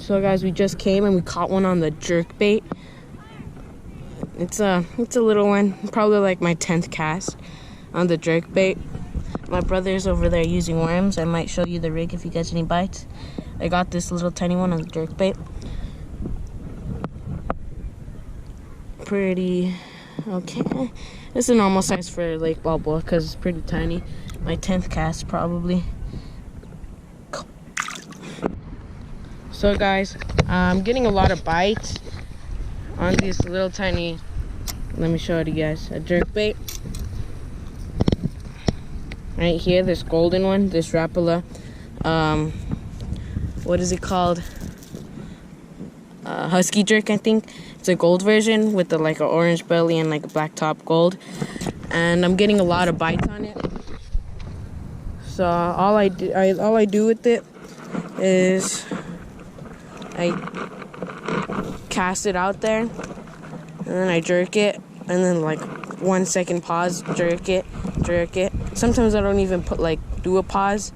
So guys, we just came and we caught one on the jerkbait. It's a little one, probably like my 10th cast on the jerkbait. My brother's over there using worms. I might show you the rig if he gets any bites. I got this little tiny one on the jerkbait. Pretty okay. It's a normal size for Lake Balboa because it's pretty tiny. My 10th cast probably. So guys, I'm getting a lot of bites on this little tiny, let me show it to you guys, a jerkbait. Right here, this golden one, this Rapala. What is it called? Husky jerk, I think. It's a gold version with the like an orange belly and like a black top gold. And I'm getting a lot of bites on it. So all I do with it is I cast it out there, and then I jerk it, and then like 1 second pause, jerk it. Sometimes I don't even do a pause.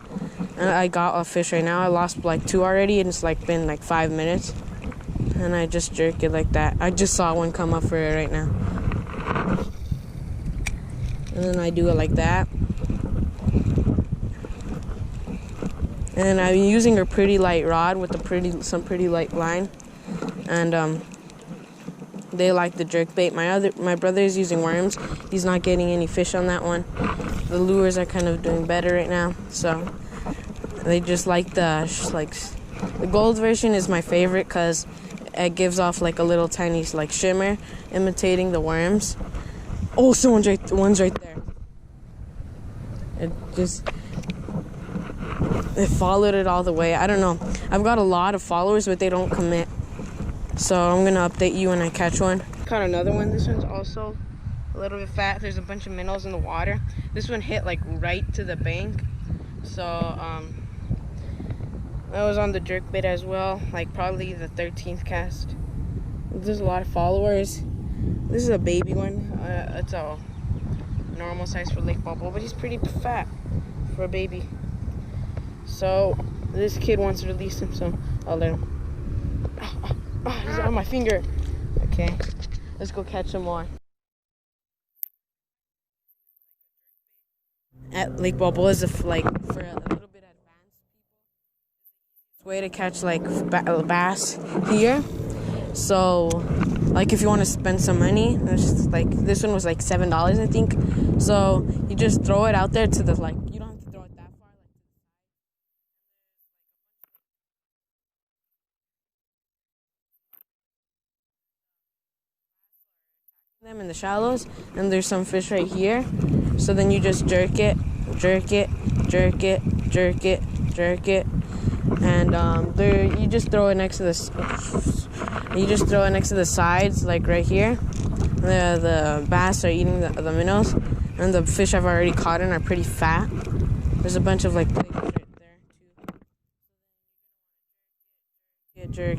And I got a fish right now. I lost like 2 already, and it's like been like 5 minutes. And I just jerk it like that. I just saw one come up for it right now. And then I do it like that. And I'm using a pretty light rod with some pretty light line. And they like the jerkbait. My brother is using worms. He's not getting any fish on that one. The lures are kind of doing better right now. So they just like the gold version is my favorite because it gives off like a little tiny like shimmer, imitating the worms. Oh, one's right there. It followed it all the way. I don't know. I've got a lot of followers, but they don't commit. So I'm gonna update you when I catch one. Caught another one. This one's also a little bit fat. There's a bunch of minnows in the water. This one hit like right to the bank. So I was on the jerkbait as well, like probably the 13th cast. There's a lot of followers. This is a baby one. It's a normal size for Lake Balboa, but he's pretty fat for a baby. So this kid wants to release him, so I'll let him. He's on my finger. Okay, let's go catch some more. At Lake Balboa is for a little bit advanced way to catch like bass here. So like if you want to spend some money, there's like this one was like $7 I think. So you just throw it out there to the like, you don't have to throw it that far. Them in the shallows, and there's some fish right here. So then you just jerk it, and you just throw it next to the sides, like right here. The bass are eating the minnows, and the fish I've already caught in are pretty fat. There's a bunch of like pigs right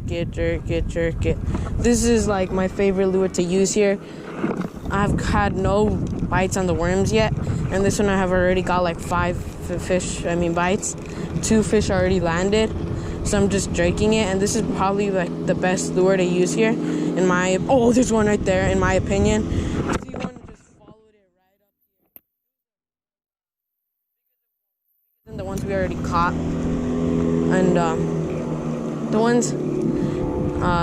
there too. Jerk it. This is like my favorite lure to use here. I've had no bites on the worms yet, and this one I have already got like 5 bites. 2 fish already landed, so I'm just jerking it, and this is probably like the best lure to use here oh, there's one right there in my opinion. See, one just followed it right up here. The ones we already caught, and the ones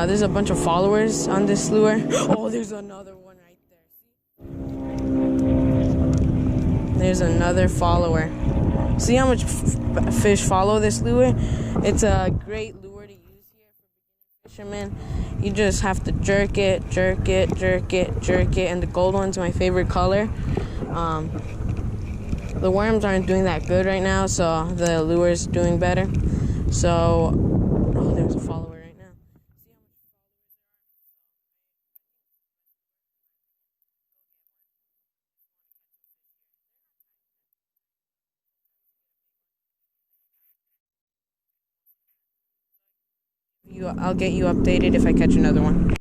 there's a bunch of followers on this lure. Oh, there's another one right there. There's another follower. See how much fish follow this lure? It's a great lure to use here for fishermen. You just have to jerk it, and the gold one's my favorite color. The worms aren't doing that good right now, so the lure's doing better. So, oh, there's a follower. I'll get you updated if I catch another one.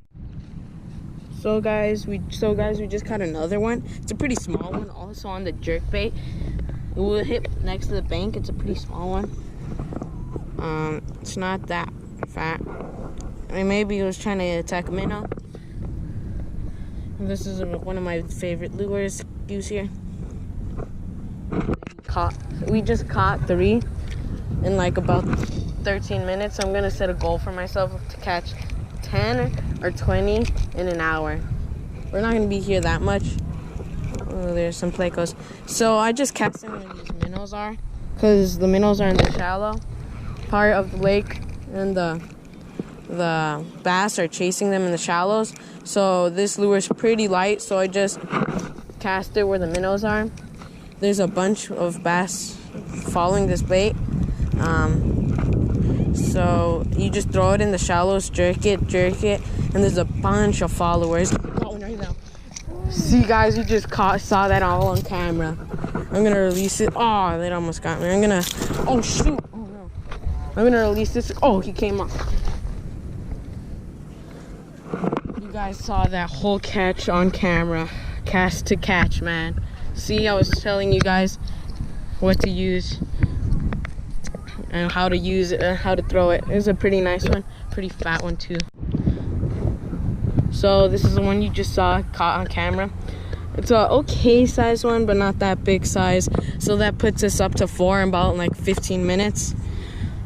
So guys, we just caught another one. It's a pretty small one, also on the jerkbait. It will hit next to the bank. It's a pretty small one. It's not that Fat. I mean, maybe he was trying to attack a minnow. This is one of my favorite lures use here. We just caught 3 in like about 13 minutes. I'm gonna set a goal for myself to catch 10 or 20 in an hour. We're not gonna be here that much. Oh, there's some plecos. So I just cast them where these minnows are, because the minnows are in the shallow part of the lake, and the bass are chasing them in the shallows. So this lure is pretty light, so I just cast it where the minnows are. There's a bunch of bass following this bait. So you just throw it in the shallows, jerk it, and there's a bunch of followers. Got one right now. See, guys, you just saw that all on camera. I'm gonna release it. Oh, that almost got me. Oh shoot. Oh no. I'm gonna release this. Oh, he came up. You guys saw that whole catch on camera. Cast to catch, man. See, I was telling you guys what to use and how to use it and how to throw it. It was a pretty nice one, pretty fat one too. So this is the one you just saw caught on camera. It's a okay size one, but not that big size. So that puts us up to 4 in about like 15 minutes.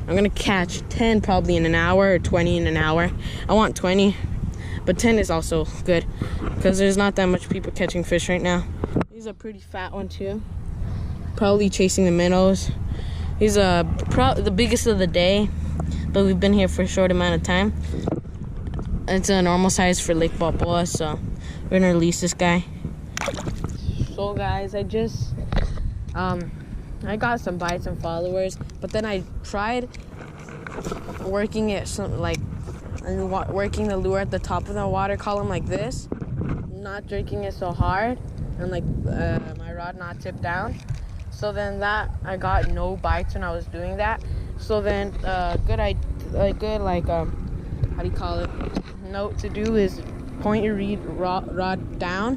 I'm gonna catch 10 probably in an hour, or 20 in an hour. I want 20, but 10 is also good because there's not that much people catching fish right now. He's a pretty fat one too. Probably chasing the minnows. He's the biggest of the day, but we've been here for a short amount of time. It's a normal size for Lake Balboa, so we're gonna release this guy. So guys, I just I got some bites and followers, but then I tried working it working the lure at the top of the water column like this, not jerking it so hard, and like my rod not tipped down. So then I got no bites when I was doing that. So then how do you call it, note to do is point your rod down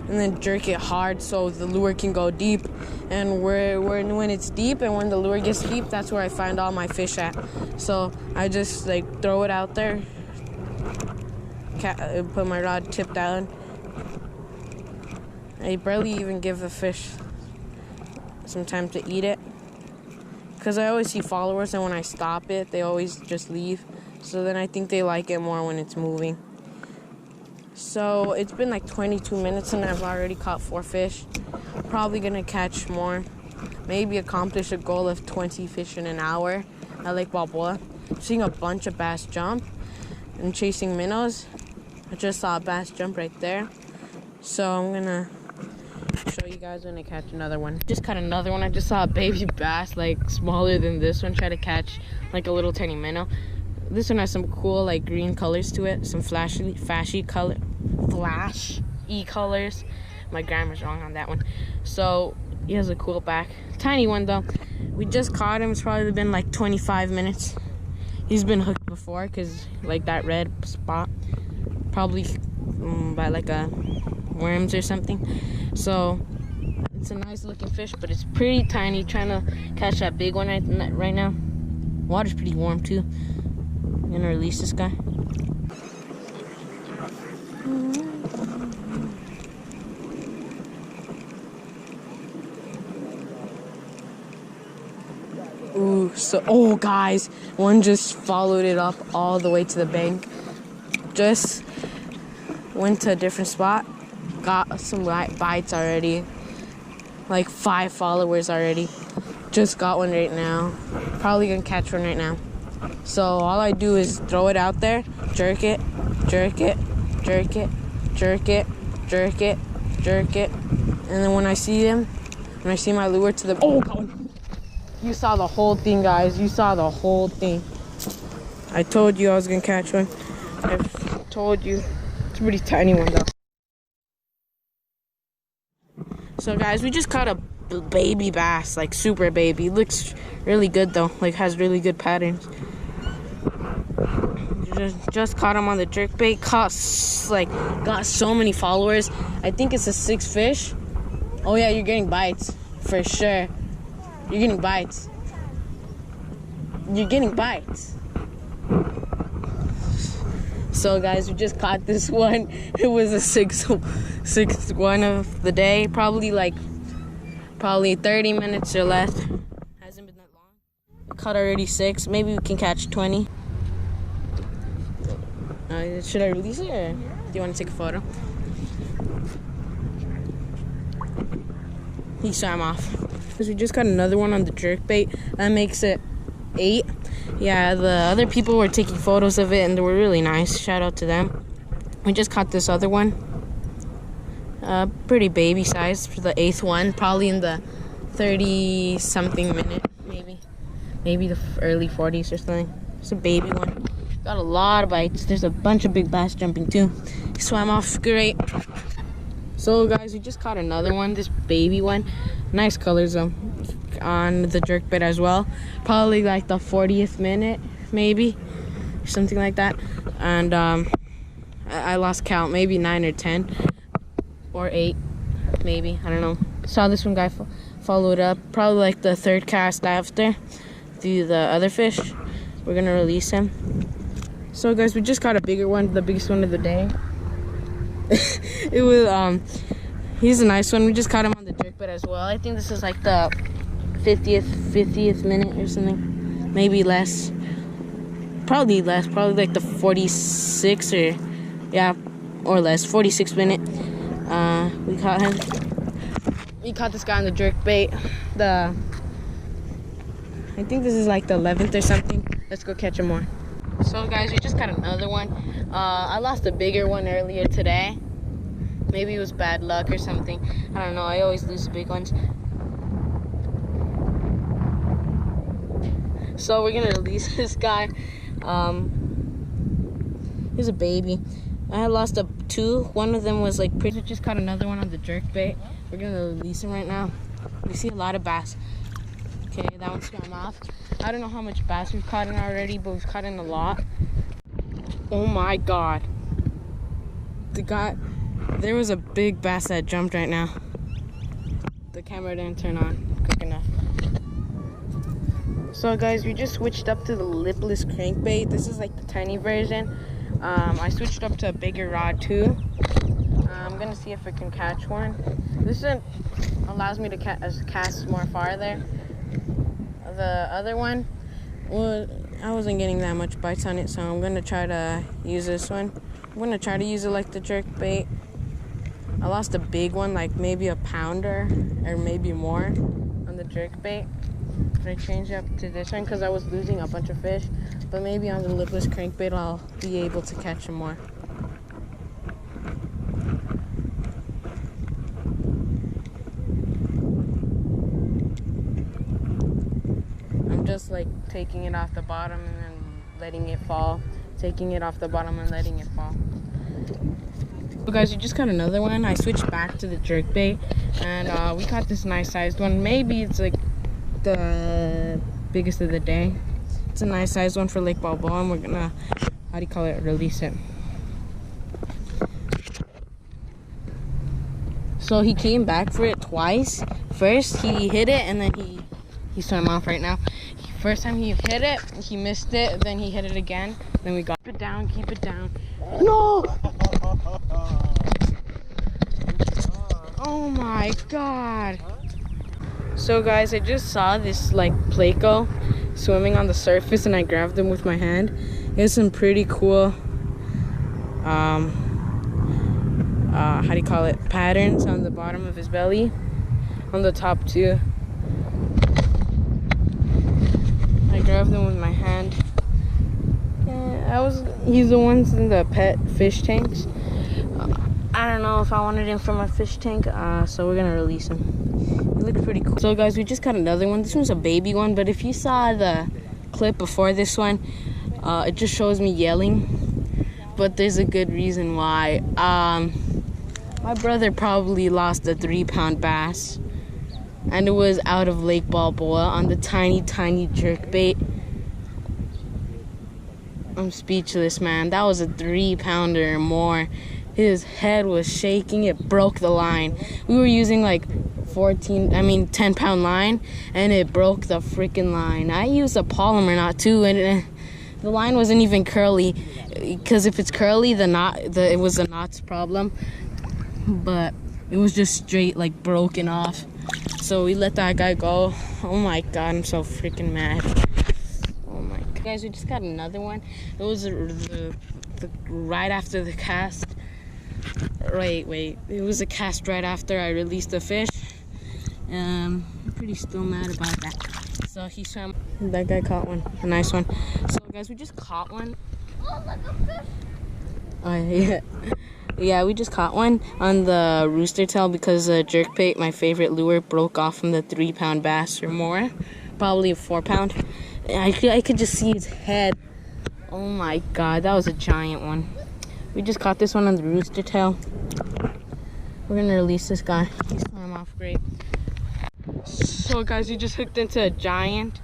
and then jerk it hard so the lure can go deep. And when it's deep and when the lure gets deep, that's where I find all my fish at. So I just like throw it out there, put my rod tipped down. I barely even give the fish some time to eat it, because I always see followers, and when I stop it, they always just leave. So then I think they like it more when it's moving. So it's been like 22 minutes and I've already caught 4 fish. Probably gonna catch more. Maybe accomplish a goal of 20 fish in an hour at Lake Balboa. Seeing a bunch of bass jump and chasing minnows. I just saw a bass jump right there. So I'm gonna show you guys when I catch another one. Just caught another one. I just saw a baby bass like smaller than this one try to catch like a little tiny minnow. This one has some cool like green colors to it, some flashy colors. My grammar's wrong on that one. So he has a cool back. Tiny one though. We just caught him. It's probably been like 25 minutes. He's been hooked before because like that red spot, probably by like a worms or something. So it's a nice looking fish, but it's pretty tiny. Trying to catch that big one right now. Water's pretty warm too. I'm gonna release this guy. Ooh, oh guys, one just followed it up all the way to the bank. Just went to a different spot. Got some bites already. Like 5 followers already. Just got one right now. Probably gonna catch one right now. So all I do is throw it out there, jerk it, jerk it, jerk it, jerk it, jerk it, jerk it. And then when I see my lure to the, oh, got one. You saw the whole thing, guys. You saw the whole thing. I told you I was gonna catch one. I told you. It's a pretty tiny one though. So guys, we just caught a baby bass, like super baby. Looks really good though, like has really good patterns. Just caught him on the jerkbait. Got so many followers. I think it's a 6 fish. Oh yeah, you're getting bites for sure. You're getting bites. You're getting bites. So guys, we just caught this one. It was a sixth one of the day. Probably 30 minutes or less. Hasn't been that long. Caught already 6. Maybe we can catch 20. Should I release it, or do you want to take a photo? He swam off. Because we just got another one on the jerkbait. That makes it 8. Yeah, the other people were taking photos of it and they were really nice. Shout out to them. We just caught this other one. Pretty baby size for the 8th one. Probably in the 30-something minute, maybe. Maybe the early 40s or something. It's a baby one. Got a lot of bites. There's a bunch of big bass jumping too. He swam off great. So guys, we just caught another one, this baby one. Nice colors though, on the jerkbait as well. Probably like the 40th minute, maybe, something like that. And I lost count, maybe 9 or 10 or 8, maybe, I don't know. Saw this one guy follow it up, probably like the 3rd cast after, through the other fish. We're gonna release him. So guys, we just caught a bigger one, the biggest one of the day. It was he's a nice one. We just caught him on the jerkbait as well. I think this is like the 50th minute or something, maybe less, probably less, probably like the 46 or or less, 46 minute. We caught him. We caught this guy on the jerkbait. I think this is like the 11th or something. Let's go catch him more. So guys, we just got another one. I lost a bigger one earlier today. Maybe it was bad luck or something. I don't know. I always lose the big ones. So we're gonna release this guy. He's a baby. I lost 2. One of them was like pretty. Just caught another one on the jerkbait. We're gonna release him right now. We see a lot of bass. Okay, that one swam off. I don't know how much bass we've caught in already, but we've caught in a lot. Oh my god. There was a big bass that jumped right now. The camera didn't turn on quick enough. So guys, we just switched up to the lipless crankbait. This is like the tiny version. I switched up to a bigger rod too. I'm gonna see if I can catch one. This one allows me to cast more farther. The other one, well, I wasn't getting that much bites on it, so I'm gonna try to use this one. I'm gonna try to use it like the jerkbait. I lost a big one, like maybe a pounder or maybe more on the jerkbait. But I changed up to this one because I was losing a bunch of fish. But maybe on the lipless crankbait I'll be able to catch them more. Just like taking it off the bottom and then letting it fall, taking it off the bottom and letting it fall. So guys, we just caught another one. I switched back to the jerkbait and we caught this nice sized one. Maybe it's like the biggest of the day. It's a nice sized one for Lake Balboa, and we're gonna, release it. So he came back for it twice. First he hit it and then he swam off right now. First time he hit it, he missed it, then he hit it again, then we got it down, keep it down. No! Oh my god. So guys, I just saw this like Placo swimming on the surface and I grabbed him with my hand. It has some pretty cool patterns on the bottom of his belly, on the top too. I grabbed them with my hand. He's the ones in the pet fish tanks. I don't know if I wanted him for my fish tank, so we're gonna release him. He looks pretty cool. So guys, we just got another one. This one's a baby one, but if you saw the clip before this one, it just shows me yelling. But there's a good reason why. My brother probably lost a 3-pound bass, and it was out of Lake Balboa on the tiny jerkbait. I'm speechless, man. That was a 3-pounder or more. His head was shaking. It broke the line. We were using like 10-pound line, and it broke the freaking line. I used a polymer knot too, and the line wasn't even curly. because if it's curly, it was the knot's problem, but it was just straight like broken off. So we let that guy go. Oh my god, I'm so freaking mad. Oh my god. Guys, we just got another one. It was the right after the cast. Wait. It was a cast right after I released the fish. I'm pretty still mad about that. So he swam. That guy caught one. A nice one. So guys, we just caught one. Oh, like a fish. Oh yeah. Yeah, we just caught one on the rooster tail because jerkbait, my favorite lure, broke off from the 3-pound bass or more. Probably a 4-pound. I could just see his head. Oh my god, that was a giant one. We just caught this one on the rooster tail. We're gonna release this guy. He swam off great. So guys, we just hooked into a giant.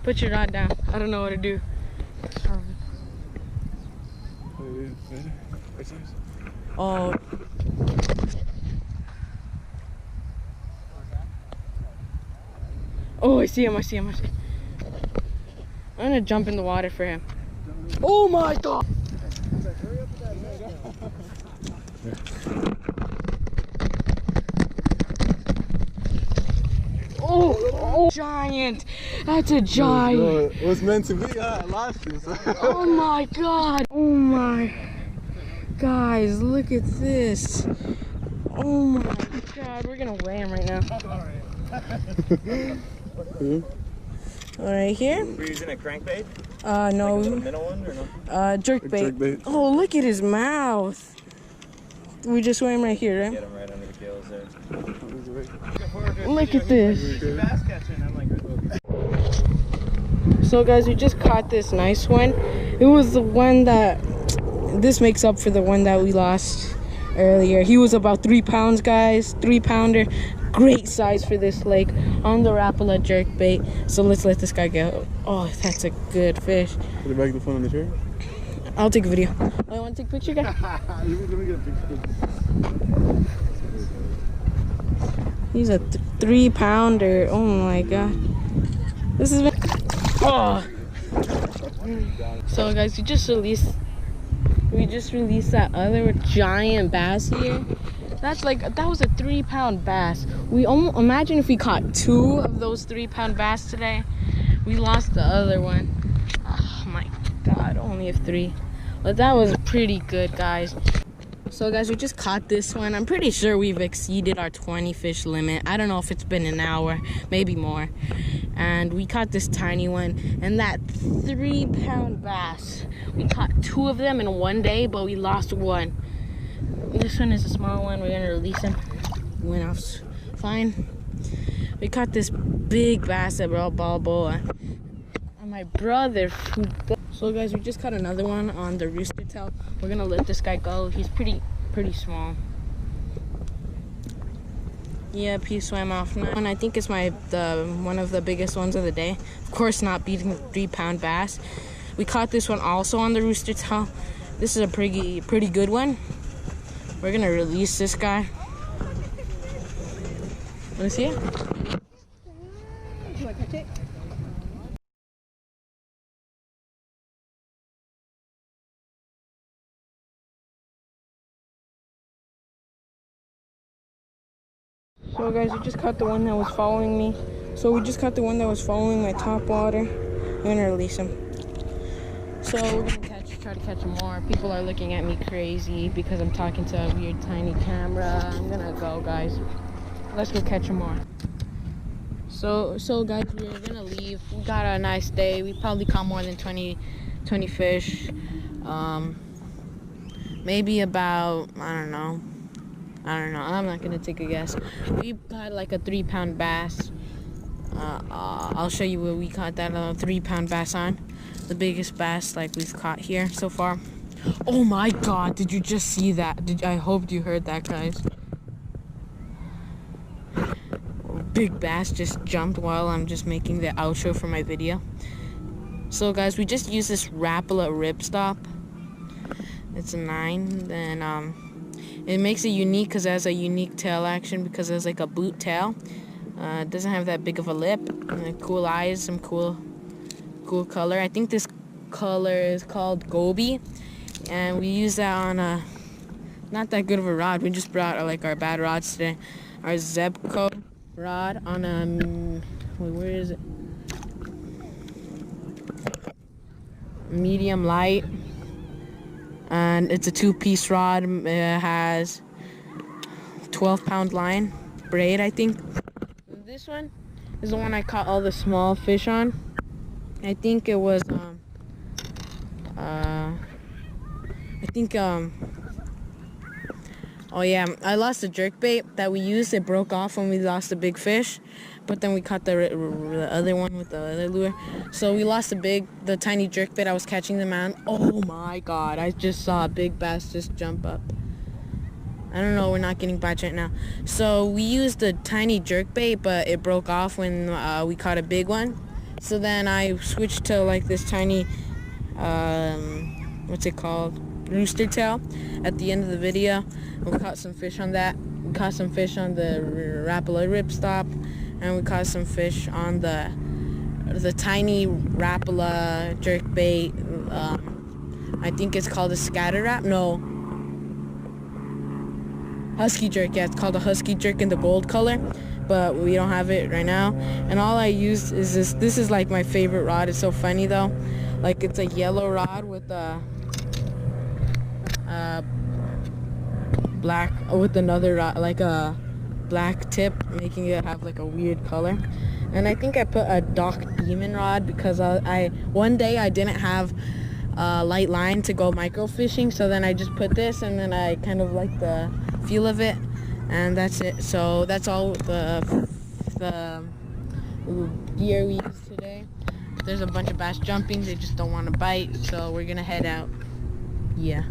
Put your rod down. I don't know what to do. Oh. Oh, I see him. I'm gonna jump in the water for him. Oh my god! Oh, giant! That's a giant! It was meant to be, I lost you. Oh my god! Oh my... Guys, look at this! Oh my god, we're gonna weigh him right now. Alright, here. We're using a crankbait? No. Like a middle one or no? Jerkbait. Oh, look at his mouth! We just weigh him right here, right? Get him right under the gills there. Look at this. Bass catching. I'm like, So guys, we just caught this nice one. It was the one that, this makes up for the one that we lost earlier. He was about 3 pounds, guys. 3-pounder. Great size for this lake on the Rapala jerkbait. So let's let this guy go. Oh, that's a good fish. Put it back the phone on the chair. I'll take a video. Oh, you want to take a picture, guy? Let me get a picture. He's a 3-pounder. Oh my god. This has been... Oh. So guys, we just released that other giant bass here. That was a 3-pound bass. Imagine if we caught 2 of those 3-pound bass today. We lost the other one. Oh my god, only have 3. But that was pretty good, guys. So guys, we just caught this one. I'm pretty sure we've exceeded our 20 fish limit. I don't know if it's been an hour, maybe more. And we caught this tiny one, and that 3-pound bass. We caught 2 of them in one day, but we lost 1. This one is a small one. We're gonna release him. Went off fine. We caught this big bass at Lake Balboa. And my brother. So guys, we just caught another one on the rooster tail. We're gonna let this guy go. He's pretty small. Yep, he swam off. And I think it's one of the biggest ones of the day. Of course, not beating the 3-pound bass. We caught this one also on the rooster tail. This is a pretty good one. We're gonna release this guy. Wanna see it? Should I catch it? So guys, we just caught the one that was following me. So we just caught the one that was following my top water. I'm gonna release him. So we're gonna try to catch him more. People are looking at me crazy because I'm talking to a weird tiny camera. I'm gonna go, guys. Let's go catch him more. So guys, we're gonna leave. We got a nice day. We probably caught more than 20 fish. Maybe about, I don't know. I'm not gonna take a guess. We caught like a 3-pound bass. I'll show you where we caught that 3-pound bass on. The biggest bass like we've caught here so far. Oh my god, did you just see that? I hope you heard that, guys. Big bass just jumped while I'm just making the outro for my video. So guys, we just use this Rapala ripstop. It's a 9. Then it makes it unique because it has a unique tail action because it's like a boot tail. It doesn't have that big of a lip. Cool eyes, some cool color. I think this color is called Gobi, and we use that on a not that good of a rod. We just brought like our bad rods today. Our Zebco rod on a wait, where is it? Medium light, and it's a 2-piece rod. It has 12-pound line braid, I think. This one is the one I caught all the small fish on. I think it was oh yeah, I lost the jerkbait that we used. It broke off when we lost the big fish, but then we caught the other one with the other lure. So we lost the tiny jerkbait I was catching them on. Oh my god, I just saw a big bass just jump up. I don't know, we're not getting bites right now. So we used the tiny jerkbait, but it broke off when we caught a big one. So then I switched to like this tiny, what's it called? Rooster tail at the end of the video. We caught some fish on that. We caught some fish on the Rapala ripstop, and we caught some fish on the tiny Rapala jerkbait. I think it's called a scatter wrap. No, husky jerk. Yeah, it's called a husky jerk in the gold color, but we don't have it right now. And all I used is this. This is like my favorite rod. It's so funny though. Like it's a yellow rod with a black with another rod, like a black tip, making it have like a weird color. And I think I put a Doc Demon rod because I one day I didn't have a light line to go micro fishing, so then I just put this, and then I kind of like the feel of it, and that's it. So that's all the gear we used today. There's a bunch of bass jumping, they just don't want to bite, so we're gonna head out. Yeah.